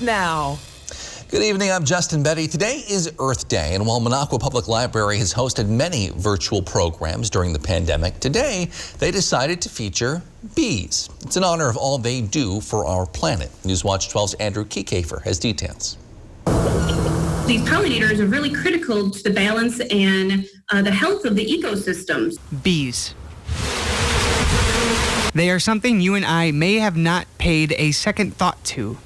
Now. Good evening, I'm Justin Betty. Today is Earth Day, and while Minocqua Public Library has hosted many virtual programs during the pandemic, today they decided to feature bees. It's in honor of all they do for our planet. Newswatch 12's Andrew Kiekefer has details. These pollinators are really critical to the balance and the health of the ecosystems. Bees. They are something you and I may have not paid a second thought to,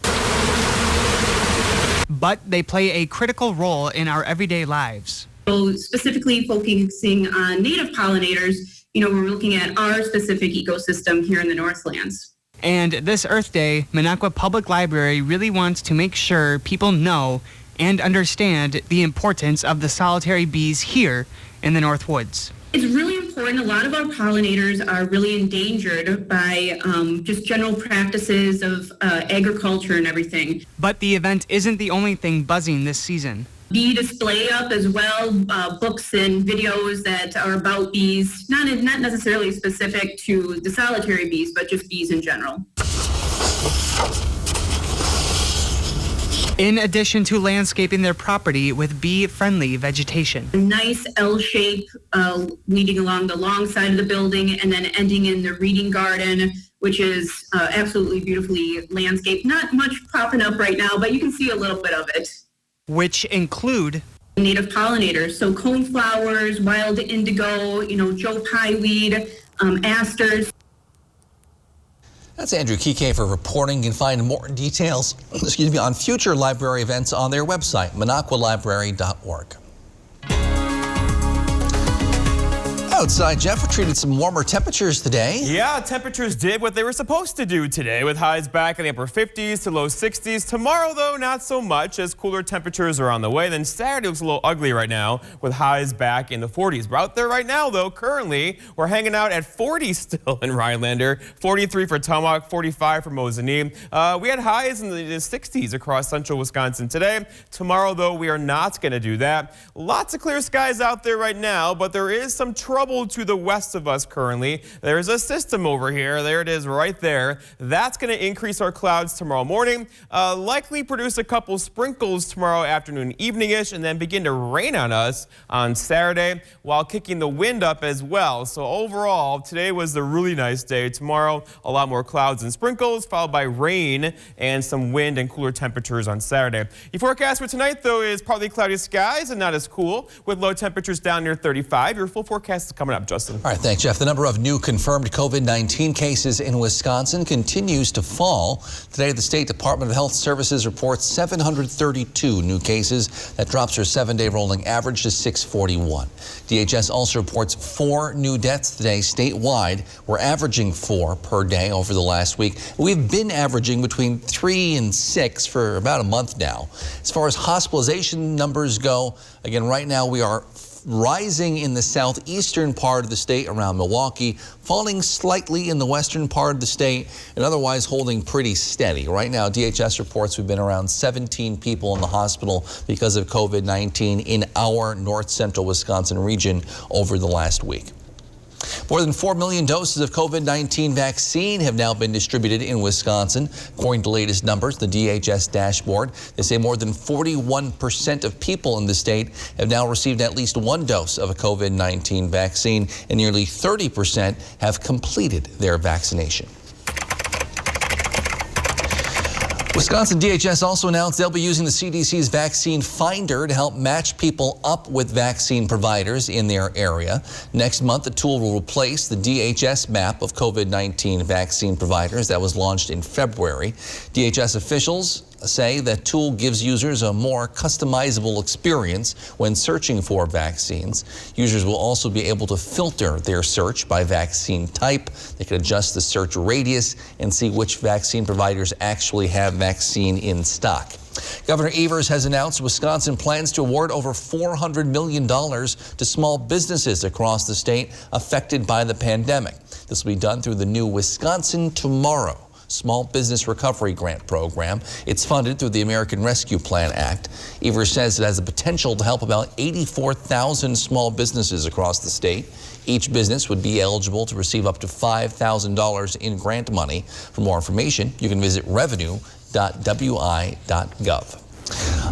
but they play a critical role in our everyday lives. So specifically focusing on native pollinators, we're looking at our specific ecosystem here in the Northlands. And this Earth Day, Minocqua Public Library really wants to make sure people know and understand the importance of the solitary bees here in the North Woods. It's really important. A lot of our pollinators are really endangered by just general practices of agriculture and everything. But the event isn't the only thing buzzing this season. Bee display up as well, books and videos that are about bees, not necessarily specific to the solitary bees, but just bees in general. In addition to landscaping their property with bee-friendly vegetation. A nice L shape leading along the long side of the building and then ending in the reading garden, which is absolutely beautifully landscaped. Not much popping up right now, but you can see a little bit of it. Which include native pollinators, so coneflowers, wild indigo, Joe Pyeweed, asters. That's Andrew Kiekefer reporting. You can find more details on future library events on their website, minocqualibrary.org. Outside, Jeff, we treated some warmer temperatures today. Yeah, temperatures did what they were supposed to do today, with highs back in the upper 50s to low 60s. Tomorrow, though, not so much, as cooler temperatures are on the way. Then Saturday looks a little ugly right now, with highs back in the 40s. We're out there right now, though. Currently, we're hanging out at 40 still in Rhinelander, 43 for Tomahawk, 45 for Mosinee. We had highs in the 60s across central Wisconsin today. Tomorrow, though, we are not going to do that. Lots of clear skies out there right now, but there is some trouble to the west of us currently. There's a system over here. There it is right there. That's going to increase our clouds tomorrow morning, likely produce a couple sprinkles tomorrow afternoon, evening-ish, and then begin to rain on us on Saturday while kicking the wind up as well. So overall, today was the really nice day. Tomorrow, a lot more clouds and sprinkles, followed by rain and some wind and cooler temperatures on Saturday. Your forecast for tonight, though, is partly cloudy skies and not as cool, with low temperatures down near 35. Your full forecast is coming up, Justin. All right, thanks, Jeff. The number of new confirmed COVID-19 cases in Wisconsin continues to fall. Today, the State Department of Health Services reports 732 new cases. That drops their 7-day rolling average to 641. DHS also reports 4 new deaths today statewide. We're averaging 4 per day over the last week. We've been averaging between 3 and 6 for about a month now. As far as hospitalization numbers go, again, right now we are rising in the southeastern part of the state around Milwaukee, falling slightly in the western part of the state, and otherwise holding pretty steady. Right now, DHS reports we've been around 17 people in the hospital because of COVID-19 in our north central Wisconsin region over the last week. More than 4 million doses of COVID-19 vaccine have now been distributed in Wisconsin. According to latest numbers, the DHS dashboard, they say more than 41% of people in the state have now received at least 1 dose of a COVID-19 vaccine, and nearly 30% have completed their vaccination. Wisconsin DHS also announced they'll be using the CDC's Vaccine Finder to help match people up with vaccine providers in their area. Next month, the tool will replace the DHS map of COVID-19 vaccine providers that was launched in February. DHS officials say that tool gives users a more customizable experience when searching for vaccines. Users will also be able to filter their search by vaccine type. They can adjust the search radius and see which vaccine providers actually have vaccine in stock. Governor Evers has announced Wisconsin plans to award over $400 million to small businesses across the state affected by the pandemic. This will be done through the new Wisconsin Tomorrow Small Business Recovery Grant Program. It's funded through the American Rescue Plan Act. Evers says it has the potential to help about 84,000 small businesses across the state. Each business would be eligible to receive up to $5,000 in grant money. For more information, you can visit revenue.ws.gov. coronavirus.wi.gov.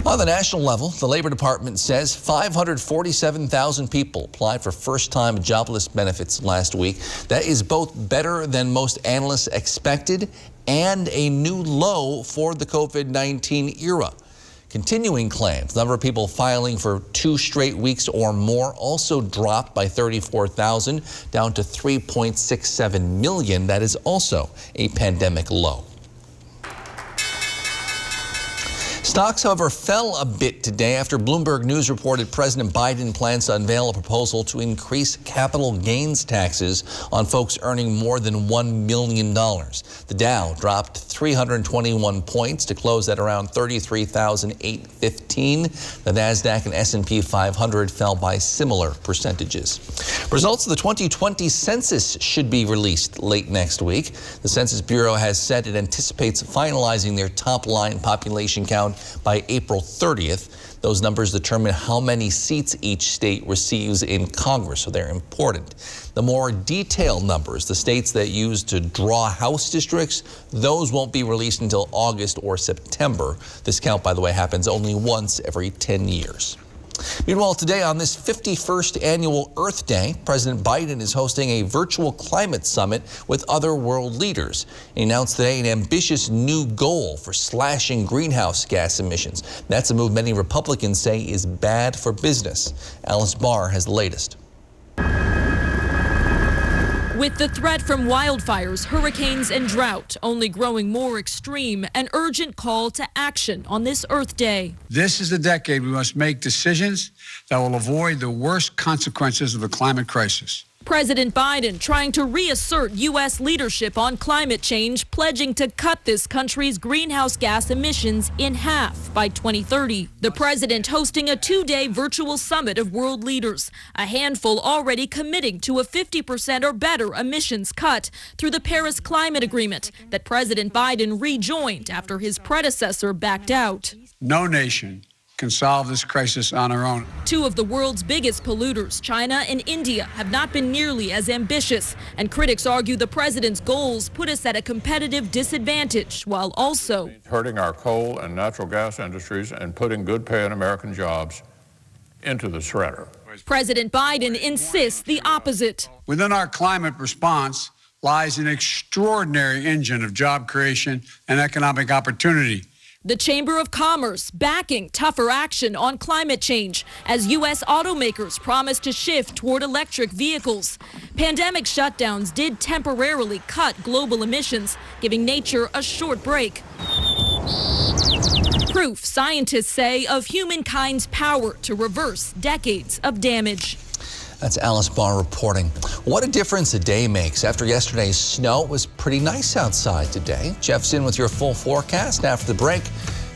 On the national level, the Labor Department says 547,000 people applied for first-time jobless benefits last week. That is both better than most analysts expected and a new low for the COVID-19 era. Continuing claims, the number of people filing for 2 straight weeks or more also dropped by 34,000, down to 3.67 million. That is also a pandemic low. Stocks, however, fell a bit today after Bloomberg News reported President Biden plans to unveil a proposal to increase capital gains taxes on folks earning more than $1 million. The Dow dropped 321 points to close at around 33,815. The NASDAQ and S&P 500 fell by similar percentages. Results of the 2020 census should be released late next week. The Census Bureau has said it anticipates finalizing their top-line population count by April 30th. Those numbers determine how many seats each state receives in Congress, so they're important. The more detailed numbers, the states that use to draw House districts, those won't be released until August or September. This count, by the way, happens only once every 10 years. Meanwhile, today on this 51st annual Earth Day, President Biden is hosting a virtual climate summit with other world leaders. He announced today an ambitious new goal for slashing greenhouse gas emissions. That's a move many Republicans say is bad for business. Alice Barr has the latest. With the threat from wildfires, hurricanes, and drought only growing more extreme, an urgent call to action on this Earth Day. This is the decade we must make decisions that will avoid the worst consequences of the climate crisis. President Biden trying to reassert U.S. leadership on climate change, pledging to cut this country's greenhouse gas emissions in half by 2030. The president hosting a 2-day virtual summit of world leaders, a handful already committing to a 50% or better emissions cut through the Paris Climate Agreement that President Biden rejoined after his predecessor backed out. No nation can solve this crisis on our own. 2 of the world's biggest polluters, China and India, have not been nearly as ambitious, and critics argue the president's goals put us at a competitive disadvantage while also hurting our coal and natural gas industries and putting good paying American jobs into the shredder. President Biden insists the opposite. Within our climate response lies an extraordinary engine of job creation and economic opportunity. The Chamber of Commerce backing tougher action on climate change as U.S. automakers promise to shift toward electric vehicles. Pandemic shutdowns did temporarily cut global emissions, giving nature a short break. Proof, scientists say, of humankind's power to reverse decades of damage. That's Alice Barr reporting. What a difference a day makes. After yesterday's snow, it was pretty nice outside today. Jeff's in with your full forecast after the break.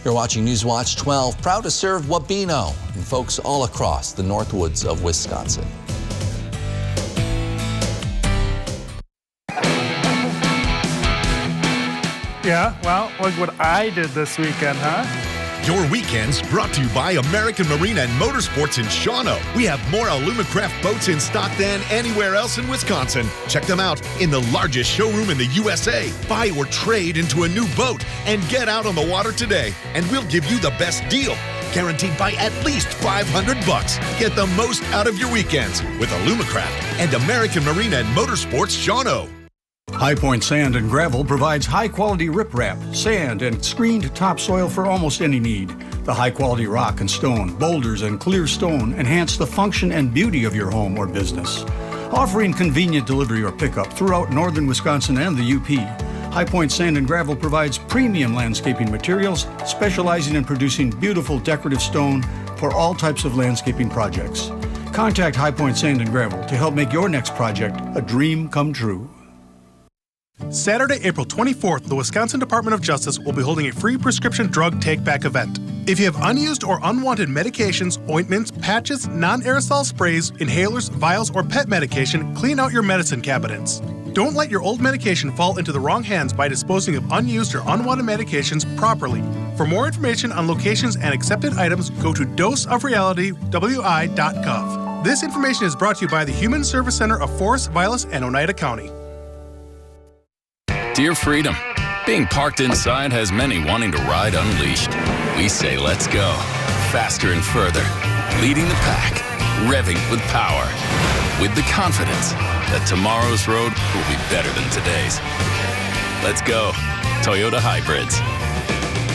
You're watching Newswatch 12, proud to serve Wabeno and folks all across the Northwoods of Wisconsin. Yeah, well, look what I did this weekend, huh? Your weekends brought to you by American Marine and Motorsports in Shawano. We have more Alumacraft boats in stock than anywhere else in Wisconsin. Check them out in the largest showroom in the USA. Buy or trade into a new boat and get out on the water today. And we'll give you the best deal, guaranteed by at least $500. Get the most out of your weekends with Alumacraft and American Marine and Motorsports Shawano. High Point Sand and Gravel provides high-quality riprap, sand, and screened topsoil for almost any need. The high-quality rock and stone, boulders, and clear stone enhance the function and beauty of your home or business. Offering convenient delivery or pickup throughout northern Wisconsin and the UP, High Point Sand and Gravel provides premium landscaping materials, specializing in producing beautiful decorative stone for all types of landscaping projects. Contact High Point Sand and Gravel to help make your next project a dream come true. Saturday, April 24th, the Wisconsin Department of Justice will be holding a free prescription drug take-back event. If you have unused or unwanted medications, ointments, patches, non-aerosol sprays, inhalers, vials, or pet medication, clean out your medicine cabinets. Don't let your old medication fall into the wrong hands by disposing of unused or unwanted medications properly. For more information on locations and accepted items, go to doseofrealitywi.gov. This information is brought to you by the Human Service Center of Forest, Vilas, and Oneida County. Dear Freedom, Being parked inside has many wanting to ride unleashed. We say let's go. Faster and further. Leading the pack. Revving with power. With the confidence that tomorrow's road will be better than today's. Let's go. Toyota Hybrids.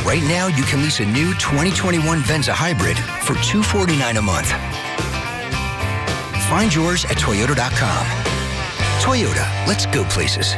Right now, you can lease a new 2021 Venza Hybrid for $249 a month. Find yours at Toyota.com. Toyota, let's go places.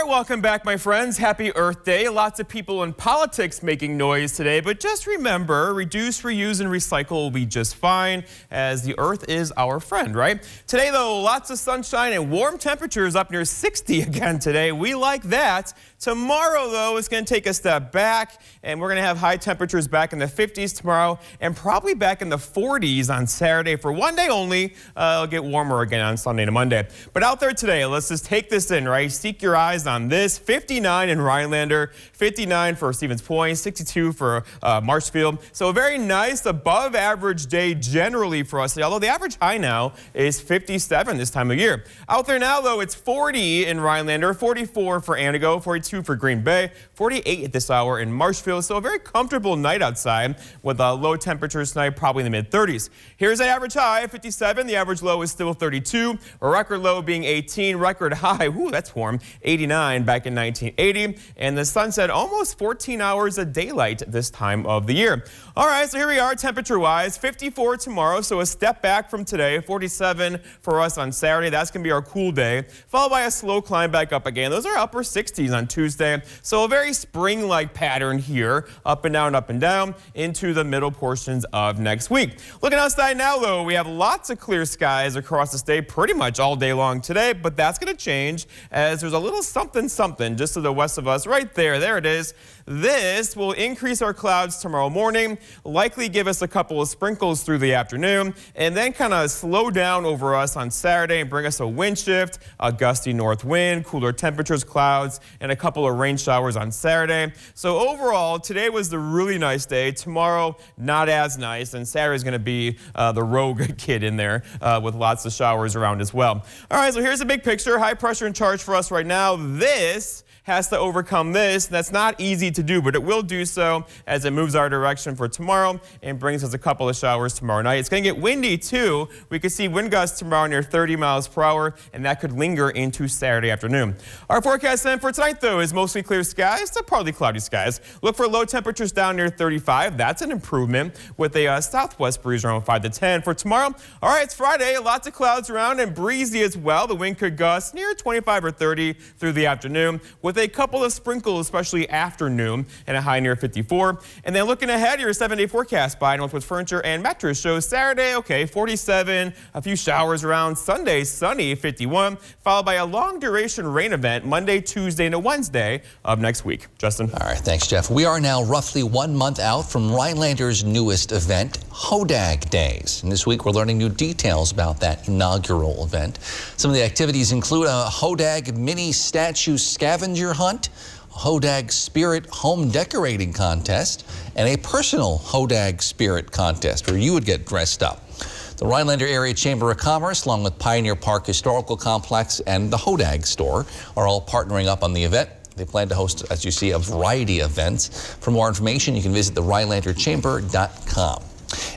Welcome back, my friends. Happy Earth Day. Lots of people in politics making noise today, but just remember, reduce, reuse, and recycle will be just fine, as the Earth is our friend, right? Today, though, lots of sunshine and warm temperatures up near 60 again today. We like that. Tomorrow, though, it's going to take a step back, and we're going to have high temperatures back in the 50s tomorrow, and probably back in the 40s on Saturday for one day only. It'll get warmer again on Sunday to Monday. But out there today, let's just take this in, right? Seek your eyes on this. 59 in Rhinelander, 59 for Stevens Point, 62 for Marshfield. So a very nice above average day generally for us today, although the average high now is 57 this time of year. Out there now, though, it's 40 in Rhinelander, 44 for Antigo, 42 for Green Bay, 48 at this hour in Marshfield. So a very comfortable night outside with low temperatures tonight, probably in the mid-30s. Here's the average high, 57. The average low is still 32. A record low being 18. Record high, ooh, that's warm, 89 back in 1980, and the sunset almost 14 hours of daylight this time of the year. All right, so here we are temperature-wise, 54 tomorrow, so a step back from today, 47 for us on Saturday. That's going to be our cool day, followed by a slow climb back up again. Those are upper 60s on Tuesday, so a very spring-like pattern here, up and down into the middle portions of next week. Looking outside now, though, we have lots of clear skies across the state pretty much all day long today, but that's going to change as there's a little something just to the west of us right there. There it is. This will increase our clouds tomorrow morning, likely give us a couple of sprinkles through the afternoon, and then kind of slow down over us on Saturday and bring us a wind shift, a gusty north wind, cooler temperatures, clouds, and a couple of rain showers on Saturday. So overall, today was the really nice day. Tomorrow, not as nice, and Saturday's going to be the rogue kid in there with lots of showers around as well. All right, so here's a big picture. High pressure in charge for us right now. This has to overcome this. That's not easy to do, but it will do so as it moves our direction for tomorrow and brings us a couple of showers tomorrow night. It's going to get windy too. We could see wind gusts tomorrow near 30 miles per hour, and that could linger into Saturday afternoon. Our forecast then for tonight, though, is mostly clear skies to partly cloudy skies. Look for low temperatures down near 35. That's an improvement with a southwest breeze around 5 to 10. For tomorrow, all right, it's Friday. Lots of clouds around and breezy as well. The wind could gust near 25 or 30 through the afternoon with a couple of sprinkles, especially afternoon, and a high near 54. And then looking ahead, your 7-day forecast by Northwoods Furniture and Mattress shows Saturday, okay, 47, a few showers around. Sunday, sunny, 51, followed by a long duration rain event Monday, Tuesday, and a Wednesday of next week. Justin. All right, thanks, Jeff. We are now roughly 1 month out from Rhinelander's newest event, Hodag Days. And this week we're learning new details about that inaugural event. Some of the activities include a Hodag mini statue scavenger hunt, a Hodag Spirit home decorating contest, and a personal Hodag Spirit contest where you would get dressed up. The Rhinelander Area Chamber of Commerce, along with Pioneer Park Historical Complex and the Hodag Store, are all partnering up on the event. They plan to host, as you see, a variety of events. For more information, you can visit the RhinelanderChamber.com.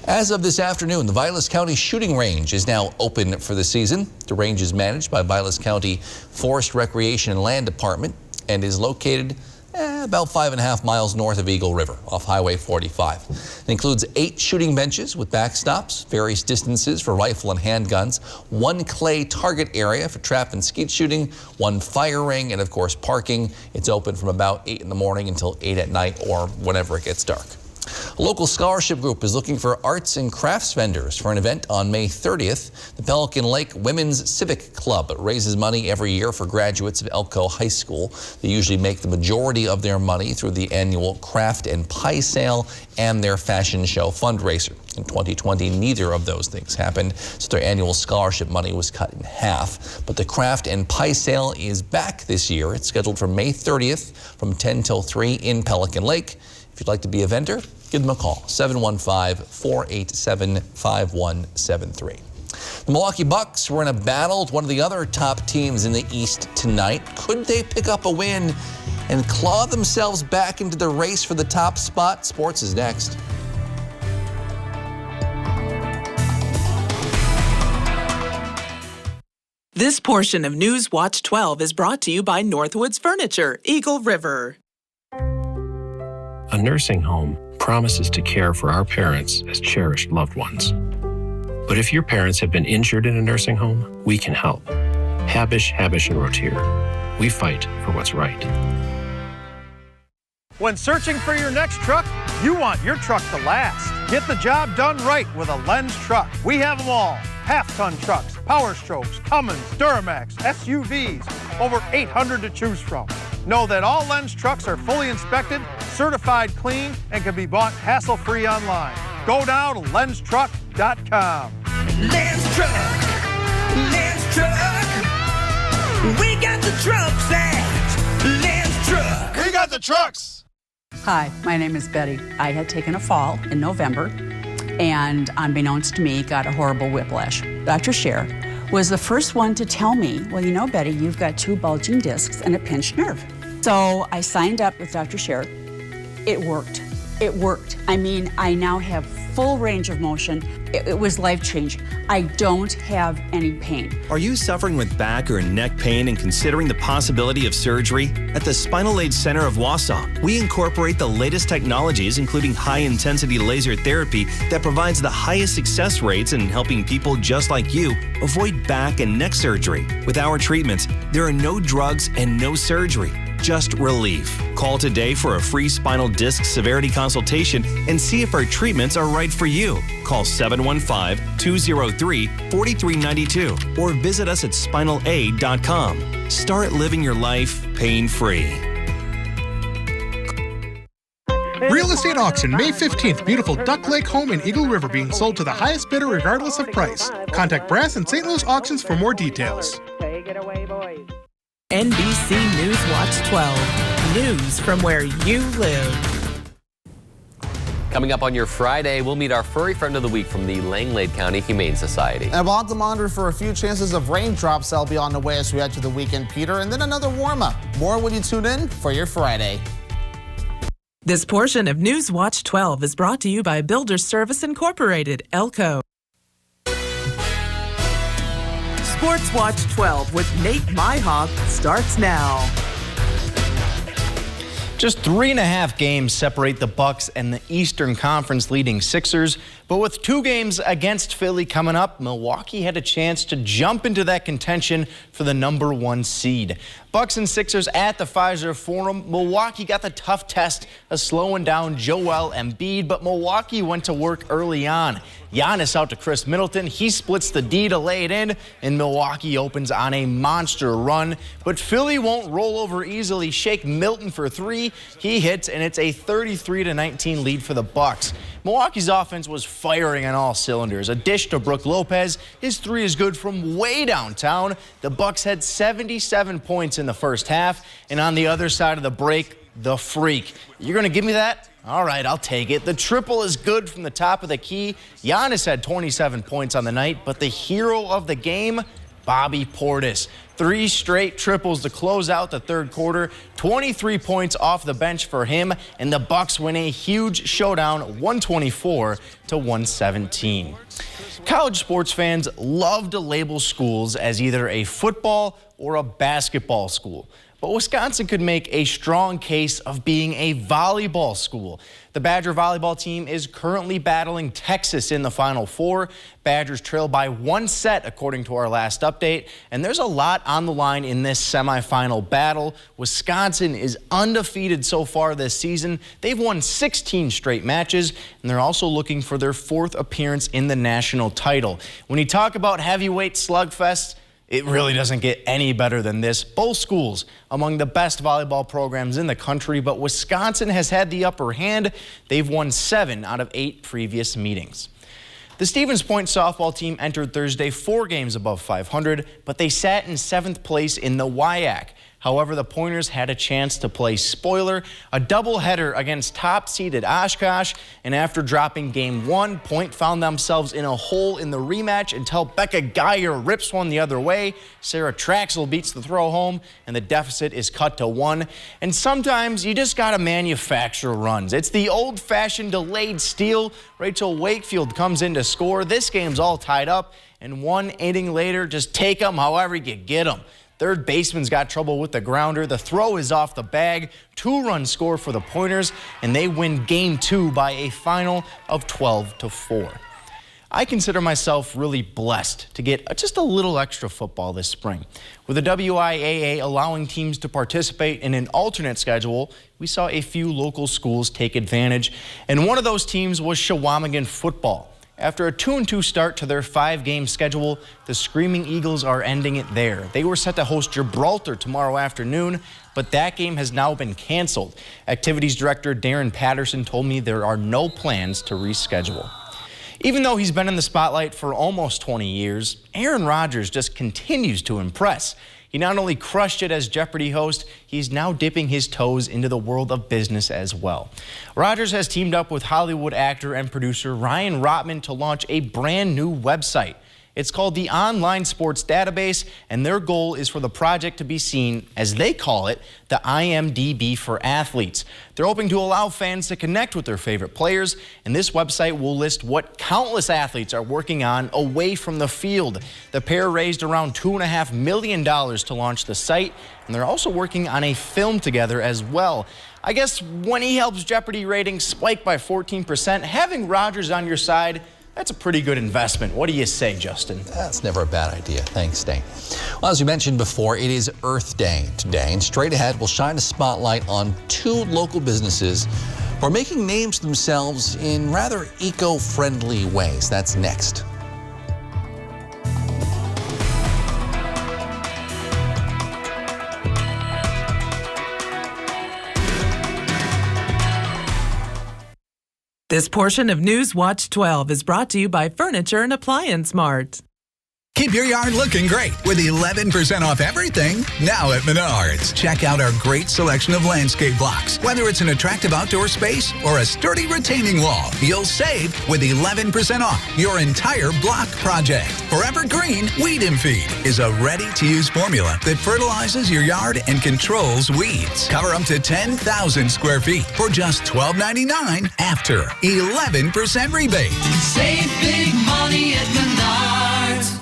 As of this afternoon, the Vilas County Shooting Range is now open for the season. The range is managed by Vilas County Forest Recreation and Land Department and is located about 5.5 miles north of Eagle River off Highway 45. It includes 8 shooting benches with backstops, various distances for rifle and handguns, 1 clay target area for trap and skeet shooting, 1 fire ring, and of course parking. It's open from about 8 in the morning until 8 at night or whenever it gets dark. A local scholarship group is looking for arts and crafts vendors for an event on May 30th. The Pelican Lake Women's Civic Club raises money every year for graduates of Elko High School. They usually make the majority of their money through the annual craft and pie sale and their fashion show fundraiser. In 2020, neither of those things happened, so their annual scholarship money was cut in half. But the craft and pie sale is back this year. It's scheduled for May 30th from 10 till 3 in Pelican Lake. If you'd like to be a vendor, give them a call, 715-487-5173. The Milwaukee Bucks were in a battle with one of the other top teams in the East tonight. Could they pick up a win and claw themselves back into the race for the top spot? Sports is next. This portion of News Watch 12 is brought to you by Northwoods Furniture, Eagle River. A nursing home promises to care for our parents as cherished loved ones. But if your parents have been injured in a nursing home, we can help. Habish, and Rotier. We fight for what's right. When searching for your next truck, you want your truck to last. Get the job done right with a Lenz truck. We have them all. Half-ton trucks, Power Strokes, Cummins, Duramax, SUVs, over 800 to choose from. Know that all Lenz trucks are fully inspected, certified clean, and can be bought hassle-free online. Go now to lenztruck.com. Lenz Truck, we got the trucks at Lenz Truck. We got the trucks. Hi, my name is Betty. I had taken a fall in November and, unbeknownst to me, got a horrible whiplash. Dr. Scher was the first one to tell me, well, you know, Betty, you've got 2 bulging discs and a pinched nerve. So I signed up with Dr. Scher. It worked. It worked. I mean, I now have full range of motion. It was life-changing. I don't have any pain. Are you suffering with back or neck pain and considering the possibility of surgery? At the Spinal Aid Center of Wausau, we incorporate the latest technologies, including high-intensity laser therapy that provides the highest success rates in helping people just like you avoid back and neck surgery. With our treatments, there are no drugs and no surgery. Just relief. Call today for a free spinal disc severity consultation and see if our treatments are right for you. Call 715-203-4392 or visit us at spinalaid.com. Start living your life pain-free. Real estate auction, May 15th. Beautiful Duck Lake home in Eagle River being sold to the highest bidder regardless of price. Contact Brass and St. Louis Auctions for more details. Take it away, boys. NBC News Watch 12. News from where you live. Coming up on your Friday, we'll meet our furry friend of the week from the Langlade County Humane Society. And we'll have to monitor for a few chances of raindrops that'll be on the way as we head to the weekend, Peter, and then another warm-up. More when you tune in for your Friday. This portion of News Watch 12 is brought to you by Builders Service Incorporated, Elko. Sports Watch 12 with Nate Myhawk starts now. Just 3.5 games separate the Bucks and the Eastern Conference leading Sixers, but with 2 games against Philly coming up, Milwaukee had a chance to jump into that contention for the #1 seed. Bucks and Sixers at the Pfizer Forum. Milwaukee got the tough test of slowing down Joel Embiid, but Milwaukee went to work early on. Giannis out to Chris Middleton. He splits the D to lay it in, and Milwaukee opens on a monster run. But Philly won't roll over easily. Shake Milton for 3. He hits, and it's a 33-19 lead for the Bucks. Milwaukee's offense was firing on all cylinders. A dish to Brook Lopez. His 3 is good from way downtown. The Bucks had 77 points in the first half, and on the other side of the break, the freak. You're going to give me that? All right, I'll take it. The triple is good from the top of the key. Giannis had 27 points on the night, but the hero of the game, Bobby Portis. 3 straight triples to close out the third quarter. 23 points off the bench for him, and the Bucks win a huge showdown, 124-117. College sports fans love to label schools as either a football or a basketball school. But Wisconsin could make a strong case of being a volleyball school. The Badger volleyball team is currently battling Texas in the Final Four. Badgers trail by 1 set, according to our last update. And there's a lot on the line in this semifinal battle. Wisconsin is undefeated so far this season. They've won 16 straight matches, and they're also looking for their 4th appearance in the national title. When you talk about heavyweight slugfest, it really doesn't get any better than this. Both schools among the best volleyball programs in the country, but Wisconsin has had the upper hand. They've won 7 out of 8 previous meetings. The Stevens Point softball team entered Thursday 4 games above 500, but they sat in 7th place in the WIAC. However, the Pointers had a chance to play spoiler, a doubleheader against top-seeded Oshkosh, and after dropping game 1, Point found themselves in a hole in the rematch until Becca Geyer rips one the other way, Sarah Traxel beats the throw home, and the deficit is cut to 1. And sometimes you just gotta manufacture runs. It's the old-fashioned delayed steal. Rachel Wakefield comes in to score. This game's all tied up, and 1 inning later, just take them however you get them. Third baseman's got trouble with the grounder. The throw is off the bag. 2-run score for the Pointers, and they win game 2 by a final of 12-4. I consider myself really blessed to get just a little extra football this spring. With the WIAA allowing teams to participate in an alternate schedule, we saw a few local schools take advantage, and one of those teams was Shawamigan football. After a 2-2 start to their 5-game schedule, the Screaming Eagles are ending it there. They were set to host Gibraltar tomorrow afternoon, but that game has now been canceled. Activities Director Darren Patterson told me there are no plans to reschedule. Even though he's been in the spotlight for almost 20 years, Aaron Rodgers just continues to impress. He not only crushed it as Jeopardy host, he's now dipping his toes into the world of business as well. Rodgers has teamed up with Hollywood actor and producer Ryan Rotman to launch a brand new website. It's called the Online Sports Database, and their goal is for the project to be seen, as they call it, the IMDb for athletes. They're hoping to allow fans to connect with their favorite players, and this website will list what countless athletes are working on away from the field. The pair raised around $2.5 million to launch the site, and they're also working on a film together as well. I guess when he helps Jeopardy ratings spike by 14%, having Rodgers on your side, that's a pretty good investment. What do you say, Justin? That's never a bad idea. Thanks, Dane. Well, as we mentioned before, it is Earth Day today, and straight ahead we'll shine a spotlight on 2 local businesses who are making names for themselves in rather eco-friendly ways. That's next. This portion of News Watch 12 is brought to you by Furniture and Appliance Mart. Keep your yard looking great with 11% off everything now at Menards. Check out our great selection of landscape blocks. Whether it's an attractive outdoor space or a sturdy retaining wall, you'll save with 11% off your entire block project. Forever Green Weed and Feed is a ready-to-use formula that fertilizes your yard and controls weeds. Cover up to 10,000 square feet for just $12.99 after 11% rebate. Save big money at Menards.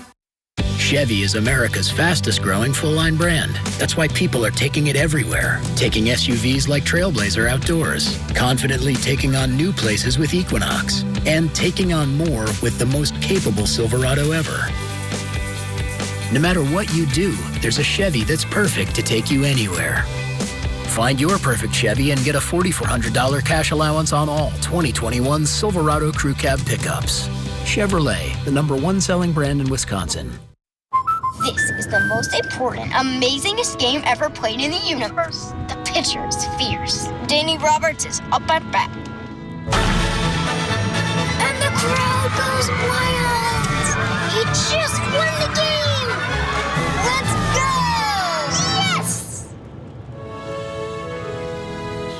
Chevy is America's fastest growing full-line brand. That's why people are taking it everywhere. Taking SUVs like Trailblazer outdoors, confidently taking on new places with Equinox, and taking on more with the most capable Silverado ever. No matter what you do, there's a Chevy that's perfect to take you anywhere. Find your perfect Chevy and get a $4,400 cash allowance on all 2021 Silverado Crew Cab pickups. Chevrolet, the #1 selling brand in Wisconsin. This is the most important, amazingest game ever played in the universe. The pitcher is fierce. Danny Roberts is up at bat. And the crowd goes wild. He just won the game. Let's go! Yes!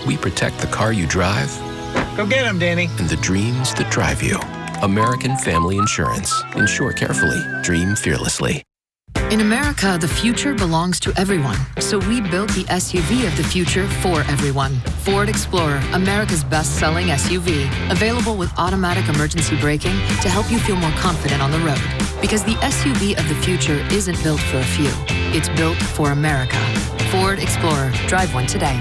We protect the car you drive. Go get him, Danny. And the dreams that drive you. American Family Insurance. Insure carefully. Dream fearlessly. In America, the future belongs to everyone. So we built the SUV of the future for everyone. Ford Explorer, America's best-selling SUV. Available with automatic emergency braking to help you feel more confident on the road. Because the SUV of the future isn't built for a few. It's built for America. Ford Explorer. Drive one today.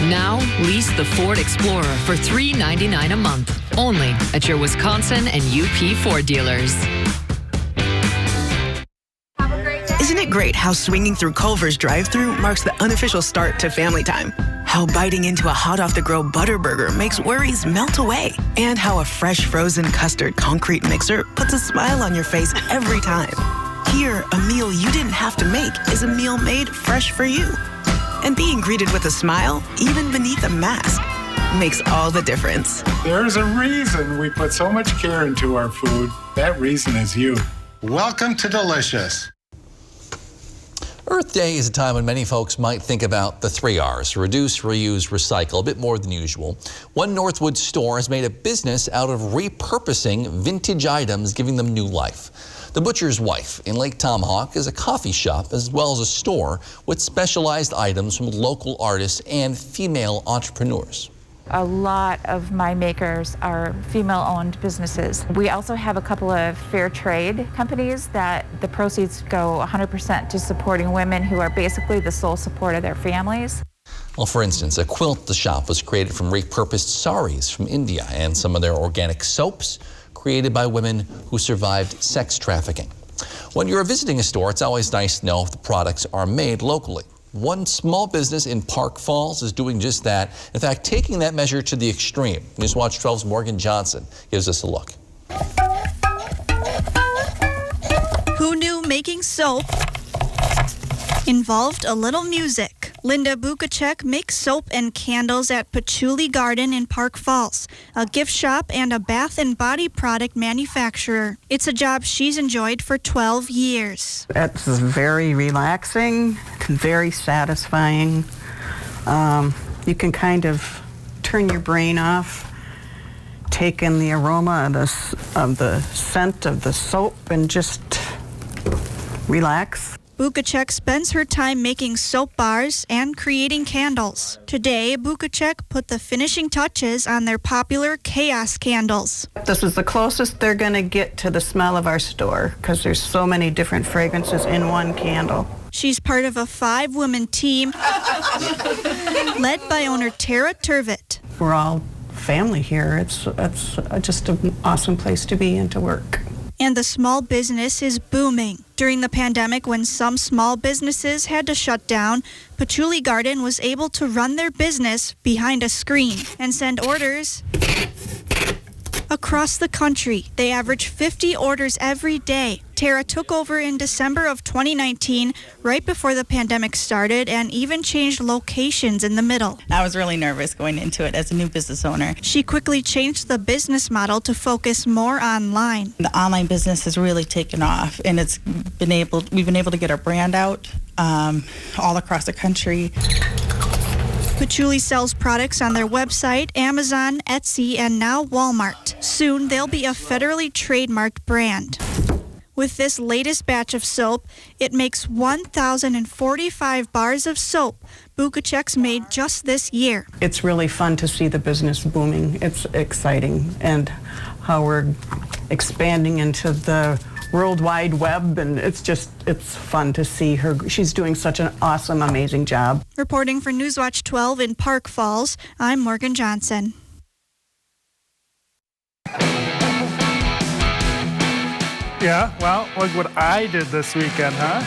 Now, lease the Ford Explorer for $399 a month. Only at your Wisconsin and UP Ford dealers. Isn't it great how swinging through Culver's drive-thru marks the unofficial start to family time? How biting into a hot-off-the-grill butter burger makes worries melt away? And how a fresh frozen custard concrete mixer puts a smile on your face every time. Here, a meal you didn't have to make is a meal made fresh for you. And being greeted with a smile, even beneath a mask, makes all the difference. There's a reason we put so much care into our food. That reason is you. Welcome to Delicious. Earth Day is a time when many folks might think about the 3 R's: reduce, reuse, recycle, a bit more than usual. One Northwood store has made a business out of repurposing vintage items, giving them new life. The Butcher's Wife in Lake Tomahawk is a coffee shop as well as a store with specialized items from local artists and female entrepreneurs. A lot of my makers are female-owned businesses. We also have a couple of fair trade companies that the proceeds go 100% to supporting women who are basically the sole support of their families. Well, for instance, a quilt the shop was created from repurposed saris from India, and some of their organic soaps created by women who survived sex trafficking. When you're visiting a store, it's always nice to know if the products are made locally. One small business in Park Falls is doing just that. In fact, taking that measure to the extreme. Newswatch 12's Morgan Johnson gives us a look. Who knew making soap involved a little music? Linda Bukacek makes soap and candles at Patchouli Garden in Park Falls, a gift shop and a bath and body product manufacturer. It's a job she's enjoyed for 12 years. It's very relaxing, very satisfying. You can kind of turn your brain off, take in the aroma of the scent of the soap, and just relax. Bukacek spends her time making soap bars and creating candles. Today, Bukacek put the finishing touches on their popular Chaos candles. This is the closest they're going to get to the smell of our store because there's so many different fragrances in one candle. She's part of a 5-woman team led by owner Tara Turvitt. We're all family here. It's just an awesome place to be and to work. And the small business is booming. During the pandemic, when some small businesses had to shut down, Patchouli Garden was able to run their business behind a screen and send orders across the country. They average 50 orders every day. Tara took over in December of 2019, right before the pandemic started, and even changed locations in the middle. I was really nervous going into it as a new business owner. She quickly changed the business model to focus more online. The online business has really taken off, and we've been able to get our brand out all across the country. Patchouli sells products on their website, Amazon, Etsy, and now Walmart. Soon, they'll be a federally trademarked brand. With this latest batch of soap, it makes 1,045 bars of soap Bukacek's made just this year. It's really fun to see the business booming. It's exciting, and how we're expanding into the World Wide Web, and it's fun to see her. She's doing such an awesome, amazing job. Reporting for Newswatch 12 in Park Falls, I'm Morgan Johnson. Yeah, well, look what I did this weekend, huh?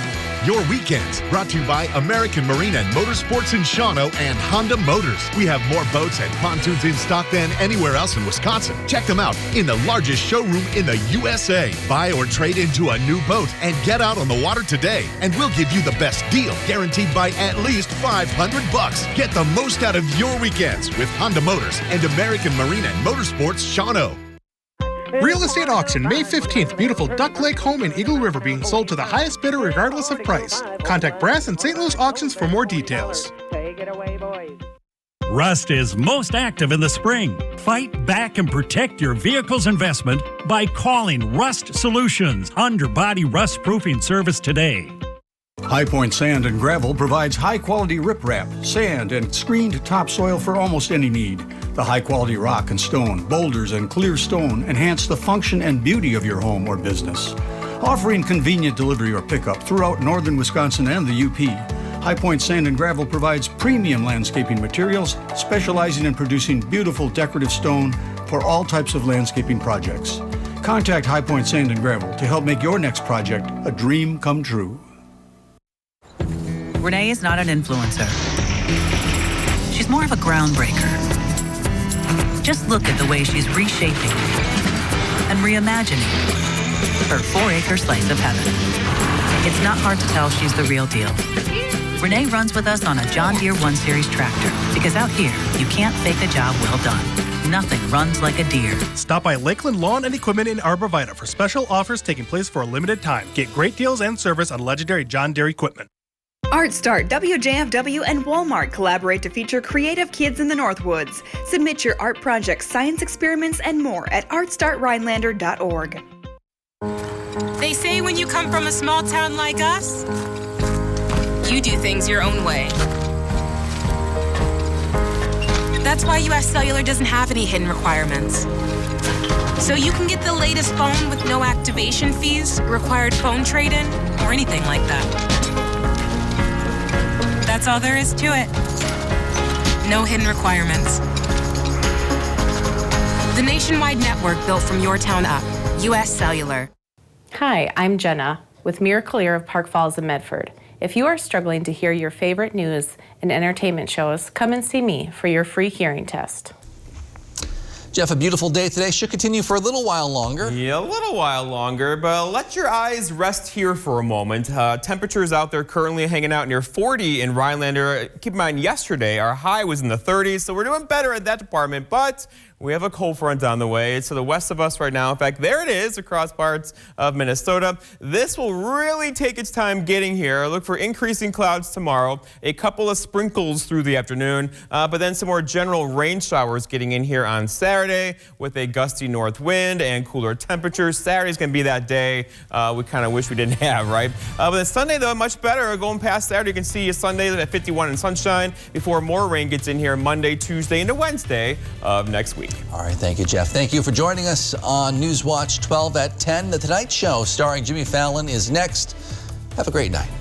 Your weekends brought to you by American Marine and Motorsports in Shawano and Honda Motors. We have more boats and pontoons in stock than anywhere else in Wisconsin. Check them out in the largest showroom in the USA. Buy or trade into a new boat and get out on the water today. And we'll give you the best deal, guaranteed by at least $500. Get the most out of your weekends with Honda Motors and American Marine and Motorsports Shawano. Real estate auction, May 15th. Beautiful Duck Lake home in Eagle River being sold to the highest bidder regardless of price. Contact Brass and St. Louis Auctions for more details. Take it away, boys. Rust is most active in the spring. Fight back and protect your vehicle's investment by calling Rust Solutions underbody rust proofing service today. High Point Sand and Gravel provides high-quality riprap, sand, and screened topsoil for almost any need. The high-quality rock and stone, boulders, and clear stone enhance the function and beauty of your home or business. Offering convenient delivery or pickup throughout northern Wisconsin and the UP, High Point Sand and Gravel provides premium landscaping materials, specializing in producing beautiful decorative stone for all types of landscaping projects. Contact High Point Sand and Gravel to help make your next project a dream come true. Renee is not an influencer. She's more of a groundbreaker. Just look at the way she's reshaping and reimagining her 4-acre slice of heaven. It's not hard to tell she's the real deal. Renee runs with us on a John Deere 1 Series tractor because out here, you can't fake a job well done. Nothing runs like a Deere. Stop by Lakeland Lawn and Equipment in Arbor Vitae for special offers taking place for a limited time. Get great deals and service on legendary John Deere equipment. ArtStart, WJFW, and Walmart collaborate to feature creative kids in the Northwoods. Submit your art projects, science experiments, and more at artstartrhinelander.org. They say when you come from a small town like us, you do things your own way. That's why US Cellular doesn't have any hidden requirements. So you can get the latest phone with no activation fees, required phone trade-in, or anything like that. That's all there is to it. No hidden requirements. The nationwide network built from your town up. US Cellular. Hi, I'm Jenna with Miracle-Ear of Park Falls and Medford. If you are struggling to hear your favorite news and entertainment shows, come and see me for your free hearing test. Jeff, a beautiful day today. Should continue for a little while longer. Yeah, a little while longer, but let your eyes rest here for a moment. Temperatures out there currently hanging out near 40 in Rhinelander. Keep in mind, yesterday our high was in the 30s, so we're doing better at that department, but we have a cold front on the way. It's to the west of us right now. In fact, there it is across parts of Minnesota. This will really take its time getting here. Look for increasing clouds tomorrow, a couple of sprinkles through the afternoon, but then some more general rain showers getting in here on Saturday with a gusty north wind and cooler temperatures. Saturday's going to be that day we kind of wish we didn't have, right? But then Sunday, though, much better. Going past Saturday, you can see a Sunday at 51 and sunshine before more rain gets in here Monday, Tuesday, into Wednesday of next week. All right, thank you, Jeff. Thank you for joining us on Newswatch 12 at 10. The Tonight Show starring Jimmy Fallon is next. Have a great night.